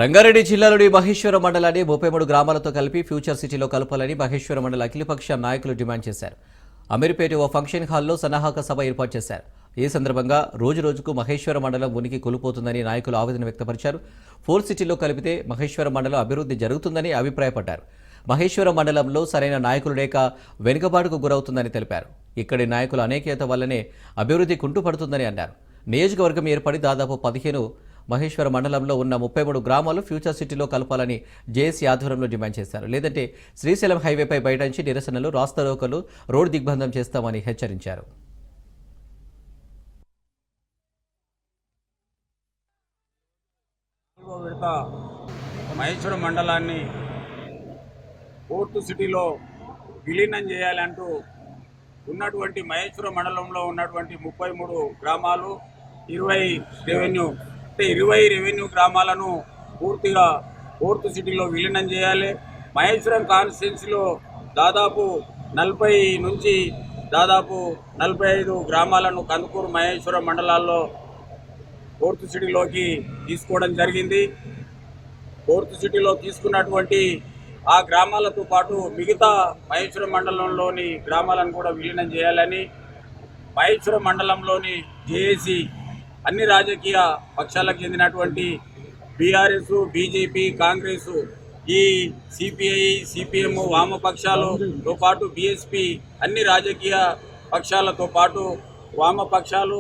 రంగారెడ్డి జిల్లాలోని మహేశ్వరం మండలాన్ని 33 గ్రామాలతో కలిపి ఫ్యూచర్ సిటీలో కలపాలని మహేశ్వరం మండల అఖిలపక్ష నాయకులు డిమాండ్ చేశారు. అమీర్పేట ఓ ఫంక్షన్ హాల్లో సన్నాహక సభ ఏర్పాటు చేశారు. ఈ సందర్భంగా రోజురోజుకు మహేశ్వరం మండలం ఉనికి కోల్పోతుందని నాయకులు ఆవేదన వ్యక్తపరిచారు. 4 సిటీలో కలిపితే మహేశ్వరం మండలం అభివృద్ధి జరుగుతుందని అభిప్రాయపడ్డారు. మహేశ్వరం మండలంలో సరైన నాయకులు లేక వెనుకబాటుకు గురవుతుందని తెలిపారు. ఇక్కడి నాయకుల అనేకత వల్లనే అభివృద్ధి కుంటుపడుతుందని అన్నారు. నియోజకవర్గం ఏర్పడి దాదాపు 15 మహేశ్వర మండలంలో ఉన్న 33 గ్రామాలు ఫ్యూచర్ సిటీలో కలపాలని జేఏసీ ఆధ్వర్యంలో డిమాండ్ చేశారు. లేదంటే శ్రీశైలం హైవేపై బైఠాయించి నిరసనలు, రాస్తారోకలు, రోడ్డు దిగ్బంధం చేస్తామని హెచ్చరించారు. మహేశ్వరం మండలాన్ని పోర్టు సిటీలో విలీనం చేయాలంటూ ఉన్నటువంటి మహేశ్వరం మండలంలో ఉన్నటువంటి 33 గ్రామాలు 20 రెవెన్యూ గ్రామాలను పూర్తిగా పోర్టు సిటీలో విలీనం చేయాలి. మహేశ్వరం కాన్స్టిట్యున్సీలో దాదాపు 40 నుంచి దాదాపు 45 గ్రామాలను కందుకూరు మహేశ్వరం మండలాల్లో పోర్టు సిటీలోకి తీసుకోవడం జరిగింది. పోర్టు సిటీలో తీసుకున్నటువంటి ఆ గ్రామాలతో పాటు మిగతా మహేశ్వరం మండలంలోని గ్రామాలను కూడా విలీనం చేయాలని మహేశ్వరం మండలంలోని జేఏసీ అన్ని రాజకీయ పక్షాలకు చెందినటువంటి బీఆర్ఎస్, బీజేపీ, కాంగ్రెస్, ఈ సిపిఐ, సిపిఎం, వామపక్షాలతో పాటు బీఎస్పీ అన్ని రాజకీయ పక్షాలతో పాటు వామపక్షాలు